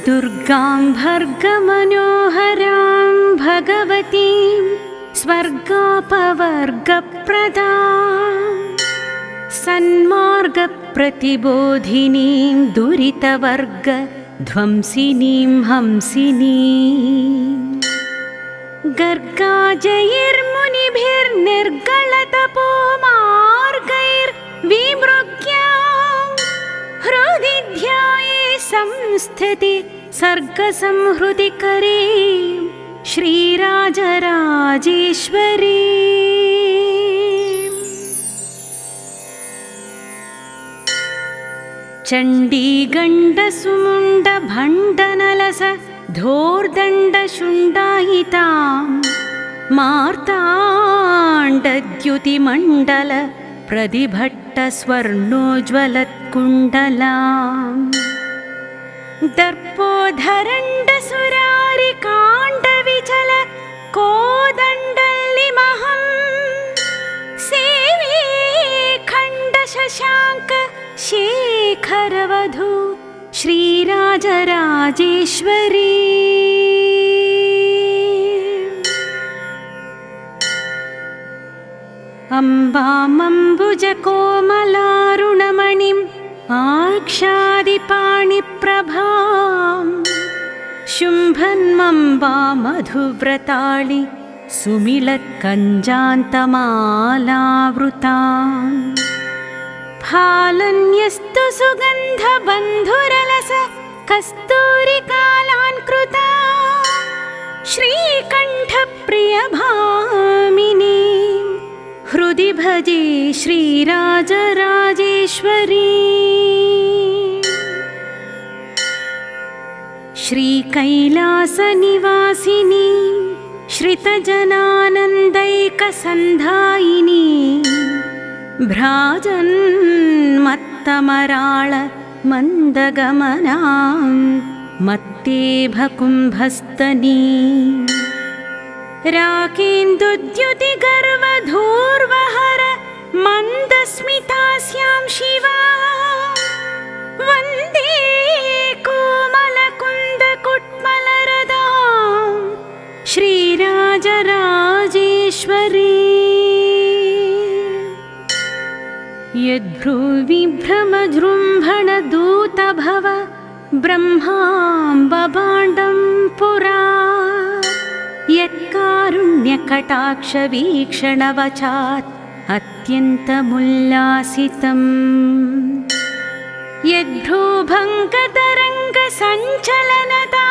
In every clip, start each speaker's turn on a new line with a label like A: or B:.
A: दुर्गां भर्गमनोहरां भगवतीं स्वर्गापवर्गप्रदां सन्मार्गप्रतिबोधिनीं दुरितवर्गध्वंसिनीं हंसिनीं गर्गाजैर्मुनिभिर्निर्गलतपोमार्गैर्विमृग्यां हृदि ध्याये संस्थिति सर्गसंहृतिकरे श्रीराजराजेश्वरी। चण्डीगण्डसुमुण्डभण्डनलस धोर्दण्डशुण्डायितां मार्ताण्डद्युतिमण्डल प्रतिभट्टस्वर्णोज्ज्वलत्कुण्डलाम् दर्पोधरण्डसुरारिकाण्डविचल कोदण्डल्लिमहं सेवे खण्डशशाङ्क शेखरवधू श्रीराजराजेश्वरी। अम्बामम्बुजकोमलारुणमणिं आक्षादिपाणिप्रभां शुम्भन्मम्बा मधुव्रताळि सुमिलत्कञ्जान्तमालावृताम् फालन्यस्तु सुगन्धबन्धुरलस कस्तूरिकालान्कृता श्रीकण्ठप्रियभामिनी हृदि भजे श्रीराजराजेश्वरी। श्रीकैलासनिवासिनी श्रितजनानन्दैकसन्धायिनी भ्राजन्मत्तमराळ मन्दगमनां मत्तेभकुम्भस्तनी राकेन्दुद्युतिगर्वधूर्वहर मन्दस्मितास्यां शिवा वन्दे कोमलकुन्दकुट्मलरदां श्रीराजराजेश्वरी। यद्भ्रूविभ्रमजृम्भणदूतभव ब्रह्माम्बबाण्डं पुरा यत्कारुण्यकटाक्षवीक्षणवचात् अत्यन्तमुल्लासितम् यद्भ्रूभङ्गतरङ्गसञ्चलनता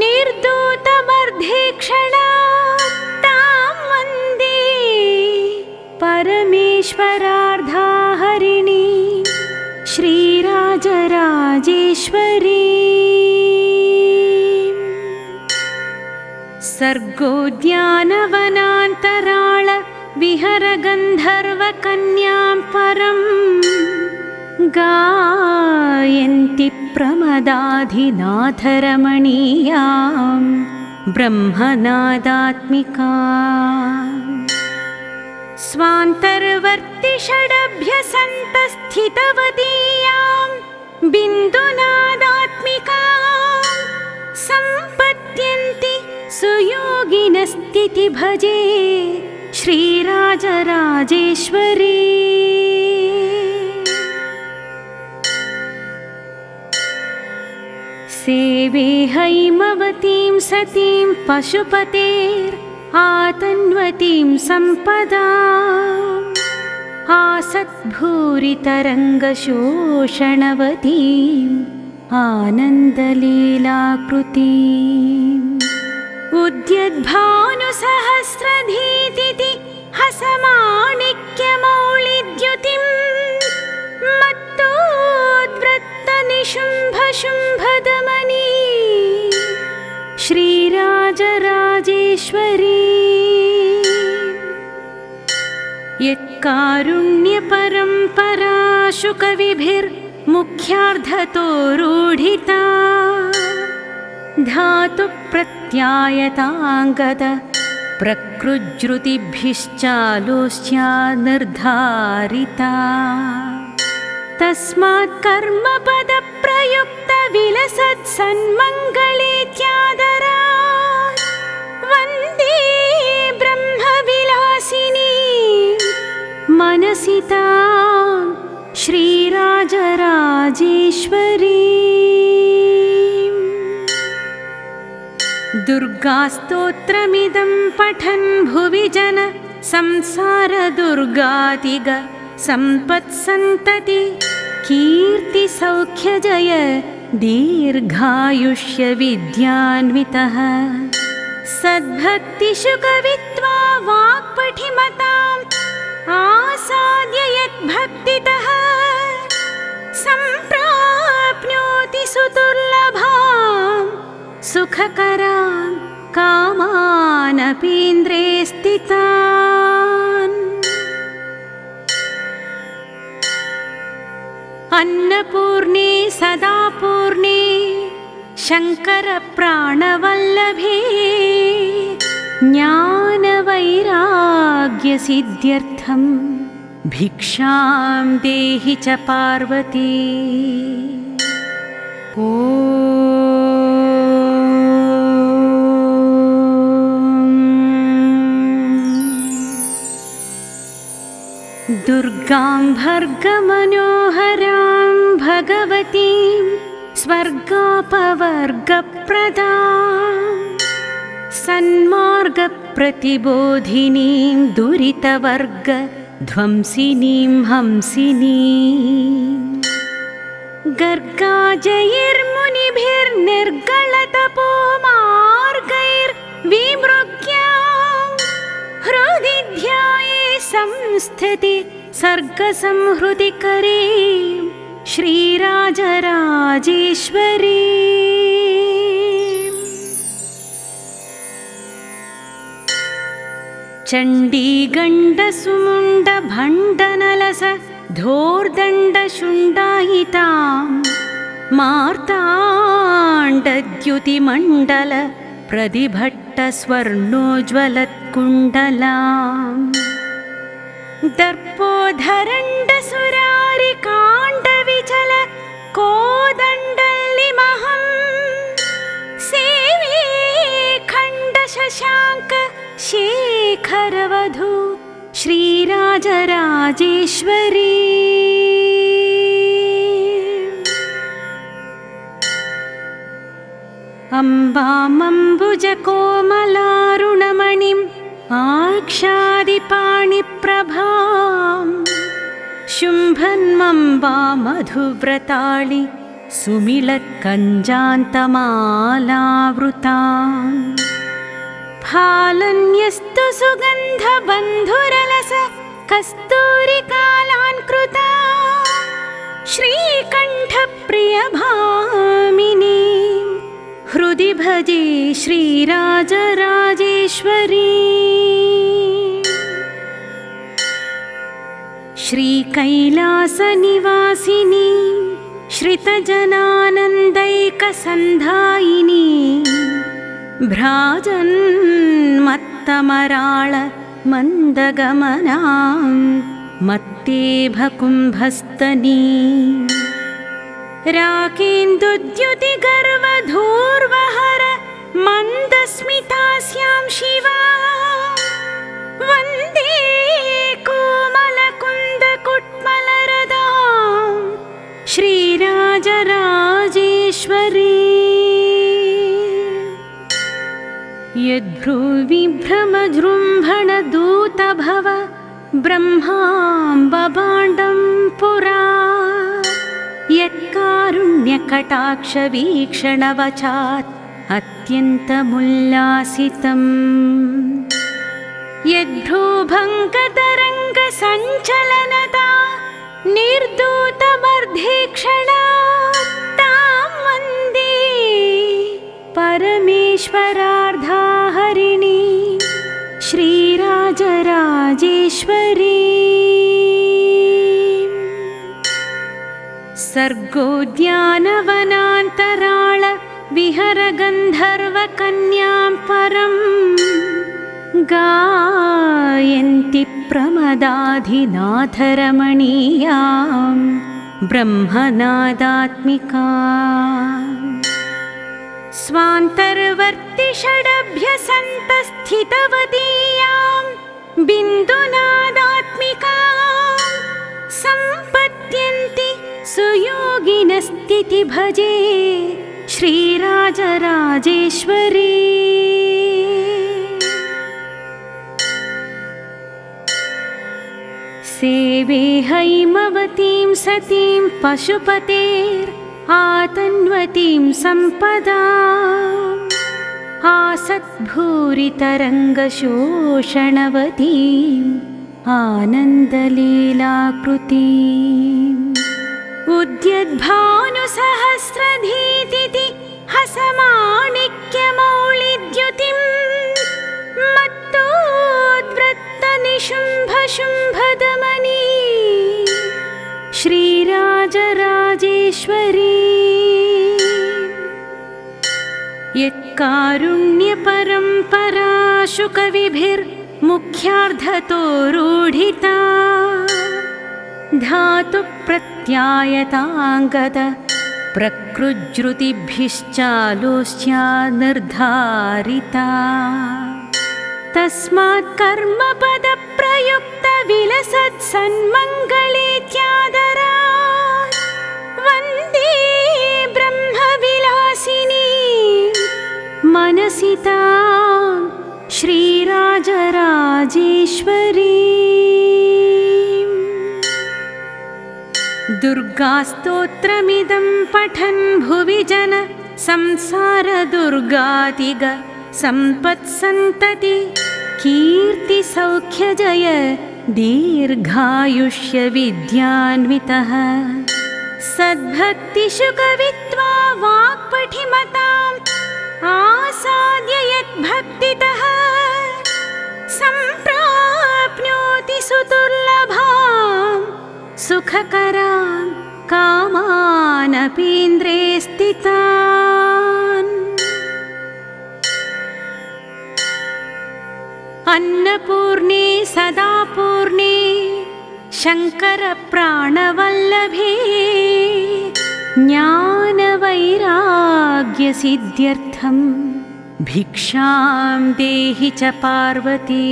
A: निर्दूतमर्धेक्षणा तां वन्दे परमेश्वरार्धाहरिणी श्रीराजराजेश्वरी। सर्गोद्यानवनान्तराळ विहरगन्धर्वकन्यां परं गायन्ति प्रमदाधिनाथरमणीयां ब्रह्मनादात्मिका स्वान्तर्वर्ति षडभ्यसन्तस्थितवतीयां बिन्दुनादात्मिका सम्पद्यन्ति सुयोगिनस्तिति भजे श्रीराजराजेश्वरी। सेवे हैमवतीं सतीं पशुपतेरातन्वतीं सम्पदाम् आसद्भूरितरङ्गशोषणवतीम् आनन्दलीलाकृतीम् उद्यद्भानुसहस्रधीतिति हसमाणिक्यमौलिद्युतिं मत्तोद्वृत्तनिशुम्भशुम्भदमनी श्रीराजराजेश्वरी। यत्कारुण्यपरम्पराशुकविभिर्मुख्यार्धतो रूढिता धातुप्रत्यायताङ्गद प्रकृज्रुतिभिश्चालोच्या निर्धारिता तस्मात् कर्मपदप्र युक्तविलसत्सन्मङ्गलेत्यादरात् वन्दे ब्रह्मविलासिनी मनसिता श्रीराजराजेश्वरी। दुर्गास्तोत्रमिदं पठन् भुवि जन संसारदुर्गातिग सम्पत्सन्तति कीर्तिसौख्यजय दीर्घायुष्य विद्यान्वितः सद्भक्तिषु कवित्वा वाक्पठिमताम् आसाद्य यद्भक्तितः सम्प्राप्नोति सुदुर्लभां सुखकरां कामानपीन्द्रे स्थितान्। अन्नपूर्णे सदा पूर्णे शङ्करप्राणवल्लभे ज्ञानवैराग्यसिद्ध्यर्थं भिक्षां देहि च पार्वती। ॐ दुर्गां भर्गमनोहरां भगवतीं स्वर्गापवर्गप्रदां सन्मार्गप्रतिबोधिनीं दुरितवर्गध्वंसिनीं हंसिनीं गर्गाजैर्मुनिभिर्निर्गलतपोमार्गैर्विमृग्यां हृदि ध्याये संस्थिति सर्गसंहृतिकरे श्रीराजराजेश्वरी। चण्डीगण्डसुमुण्डभण्डनलस धोर्दण्डशुण्डायितां मार्ताण्डद्युतिमण्डल प्रतिभट्टस्वर्णोज्ज्वलत्कुण्डलाम् दर्पोधरण्डसुरारिकाण्डविचल कोदण्डल्लिमहं सेवे खण्डशशाङ्क शेखरवधू श्रीराजराजेश्वरी। अम्बामम्बुजकोमलारुणमणिम् आक्षादिपाणिप्रभां शुम्भन्मम्बा मधुव्रताळि सुमिलत्कञ्जान्तमालावृतां फालन्यस्तु सुगन्धबन्धुरलस कस्तूरिकालान्कृता श्रीकण्ठप्रियभामिनी हृदि भजे श्रीराजराजेश्वरी। श्रीकैलासनिवासिनी श्रितजनानन्दैकसन्धायिनी भ्राजन्मत्तमराळ मन्दगमनां मत्तेभकुम्भस्तनी राकेन्दुद्युतिगर्वधूर्वहर मन्दस्मितास्यां शिवा वन्दे कोमलकुन्दकुट्मलरदां श्रीराजराजेश्वरी। यद्भ्रूविभ्रमजृम्भणदूतभव ब्रह्माम्बबाण्डं पुरा यत्कारुण्यकटाक्षवीक्षणवचात् अत्यन्तमुल्लासितम् यद्भ्रूभङ्गतरङ्गसञ्चलनता निर्दूतमर्धेक्षणा तां वन्दे परमेश्वरार्धाहरिणी श्रीराजराजेश्वरी। सर्गोद्यानवनान्तराळ विहरगन्धर्वकन्यां परं गायन्ति प्रमदाधिनाथरमणीयां ब्रह्मनादात्मिका स्वान्तर्वर्ति षडभ्यसन्तस्थितवतीयां बिन्दुनादात्मिका सम्पद्यन्ति सुयोगिनस्तिति भजे श्रीराजराजेश्वरी सेवे हैमवतीं सतीं पशुपतेरातन्वतीं सम्पदा आसद्भूरितरङ्गशोषणवतीम् आनन्दलीलाकृतीम् उद्यद्भानुसहस्रधीतिथि हसमाणिक्यमौलिद्युतिं मत्तोद्वृत्तनिशुम्भशुम्भदमनी श्रीराजराजेश्वरी यत्कारुण्यपरम्परा शुकविभिर्मुख्यार्धतो रूढिता धातुप्रत्यायताङ्गत प्रकृज्रुतिभिश्चालोच्या निर्धारिता तस्मात् कर्मपदप्रयुक्तविलसत्सन्मङ्गलेत्यादरात् वन्दे ब्रह्मविलासिनी मनसि तां श्रीराजराजेश्वरी दुर्गास्तोत्रमिदं पठन् भुवि जन संसारदुर्गातिग सम्पत्सन्तति कीर्तिसौख्यजय दीर्घायुष्य विद्यान्वितः सद्भक्तिषु कवित्वा वाक्पठिमताम् आसाद्य यद्भक्तितः सम्प्राप्नोति सुदुर्लभां सुखकरां कामानपीन्द्रे स्थितान् अन्नपूर्णे सदा पूर्णे शङ्करप्राणवल्लभे ज्ञानवैराग्यसिद्ध्यर्थं भिक्षां देहि च पार्वती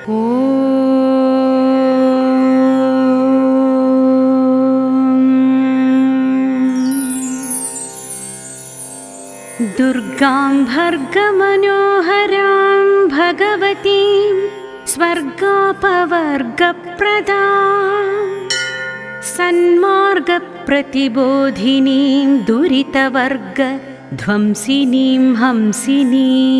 A: ॐ दुर्गां भर्गमनोहरां भगवतीं स्वर्गापवर्गप्रदां सन्मार्गप्रतिबोधिनीं दुरितवर्गध्वंसिनीं हंसिनीं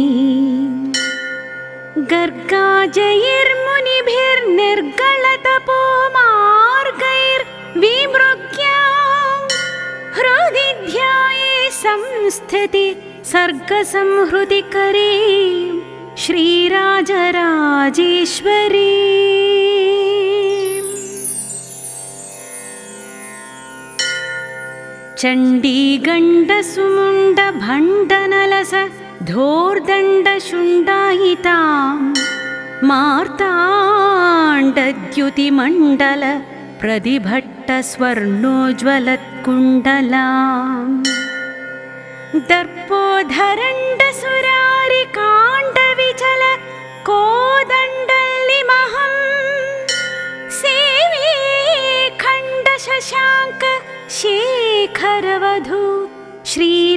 A: गर्गाजैर्मुनिभिर्निर्गलतपोमार्गैर्विमृग्यां हृदि ध्याये संस्थिति सर्गसंहृतिकरे श्रीराजराजेश्वरी चण्डीगण्डसुमुण्डभण्डनलस धोर्दण्डशुण्डायितां मार्ताण्डद्युतिमण्डल प्रतिभट्टस्वर्णोज्ज्वलत्कुण्डलाम् दर्पोधरण्डसुरारिकाण्डविचल कोदण्डल्लिमहं सेवे खण्डशशाङ्क शेखरवधू श्रीराजराजेश्वरी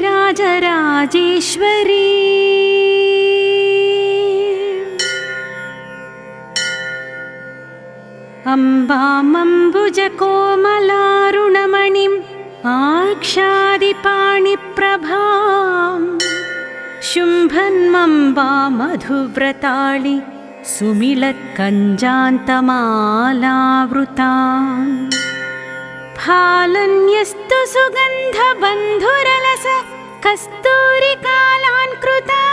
A: अम्बामम्बुजकोमलारुणमणिं आक्षादिपाणिप्रभां शुम्भन्मम्बा मधुव्रताळि सुमिलत्कञ्जान्तमालावृताम् फालन्यस्तु सुगन्धबन्धुरलस कस्तूरिकालान्कृता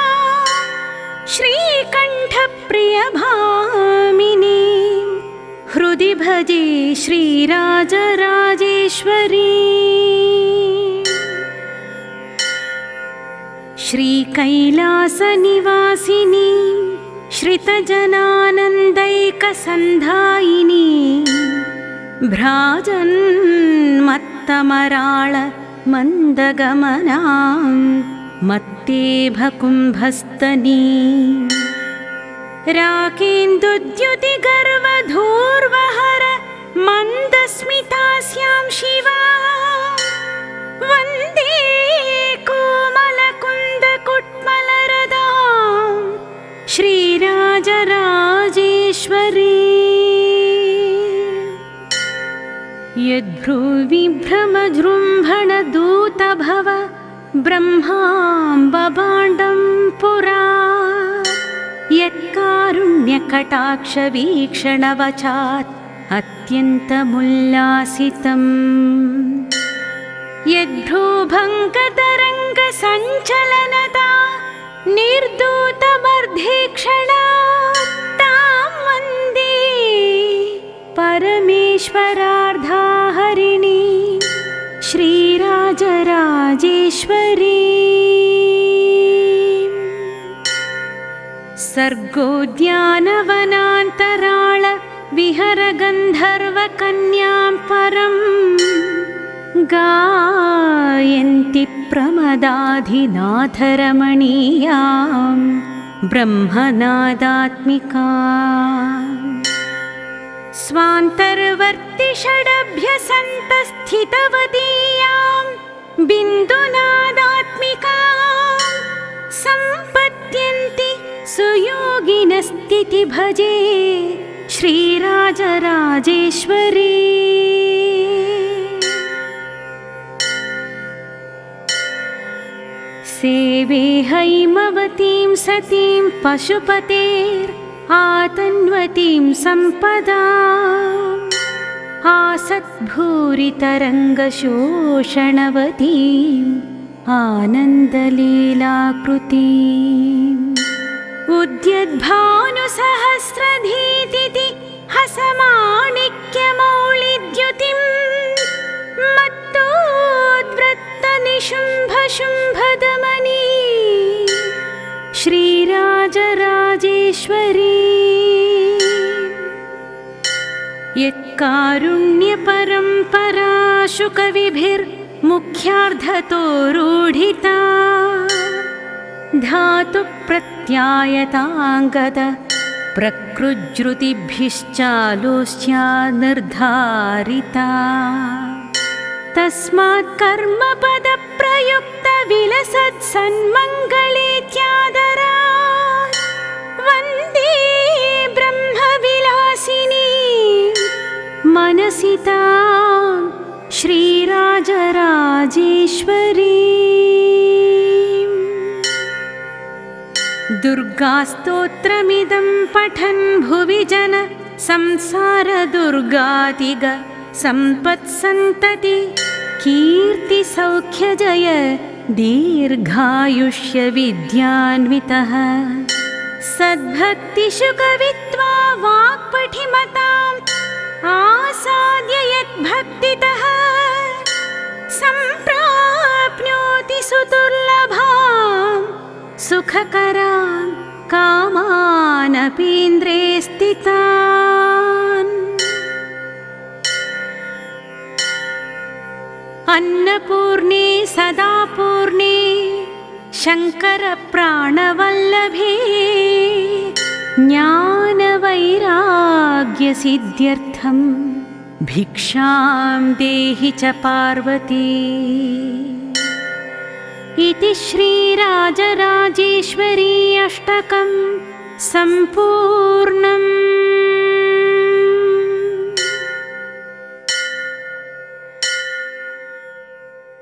A: श्रीकण्ठप्रियभामिनी हृदि भजे श्रीराजराजेश्वरी श्रीकैलासनिवासिनी श्रितजनानन्दैकसन्धायिनी भ्राजन्मत्तमराळ मन्दगमनां मत्तेभकुम्भस्तनी राकेन्दुद्युतिगर्वधूर्वहर मन्दस्मितास्यां शिवा वन्दे कोमलकुन्दकुट्मलरदां श्रीराजराजेश्वरी यद्भ्रूविभ्रमजृम्भणदूतभव ब्रह्माम्बबाण्डं पुरा यत्कारुण्यकटाक्षवीक्षणवचात् अत्यन्तमुल्लासितम् यद्भ्रूभङ्गतरङ्गसञ्चलनता निर्दूतमर्धेक्षणा तां वन्दे परमेश्वरार्धाहरिणी श्रीराजराजेश्वरी सर्गोद्यानवनान्तराळ विहरगन्धर्वकन्यां परं गायन्ति प्रमदाधिनाथरमणीयां ब्रह्मनादात्मिका स्वान्तर्वर्ति षडभ्यसन्तस्थितवतीयां बिन्दुनादात्मिका सम्पद्यन्ति सुयोगिनस्तिति भजे श्रीराजराजेश्वरी सेवे हैमवतीं सतीं पशुपतेरातन्वतीं सम्पदा आसद्भूरितरङ्गशोषणवतीम् आनन्दलीलाकृतीम् उद्यद्भानुसहस्रधीतिति हसमाणिक्यमौलिद्युतिं मत्तोद्वृत्तनिशुम्भशुम्भदमनी श्रीराजराजेश्वरी यत्कारुण्यपरम्पराशुकविभिर्मुख्यार्धतो रूढिता धातुप्रत्यायताङ्गद प्रकृज्रुतिभिश्चालोच्या निर्धारिता तस्मात् कर्मपदप्रयुक्तविलसत्सन्मङ्गलेत्यादरात् वन्दे ब्रह्मविलासिनी मनसिता श्रीराजराजेश्वरी दुर्गास्तोत्रमिदं पठन् भुवि जन संसारदुर्गातिग सम्पत्सन्तति कीर्तिसौख्यजय दीर्घायुष्य विद्यान्वितः सद्भक्तिषु कवित्वा वाक्पठिमताम् आसाद्य यद्भक्तितः सम्प्राप्नोति सुदुर्लभां सुखकरान् कामानपीन्द्रे स्थितान् अन्नपूर्णे सदा पूर्णे शङ्करप्राणवल्लभे ज्ञानवैराग्यसिद्ध्यर्थं भिक्षां देहि च पार्वती इति श्रीराजराजेश्वरी अष्टकं सम्पूर्णम्।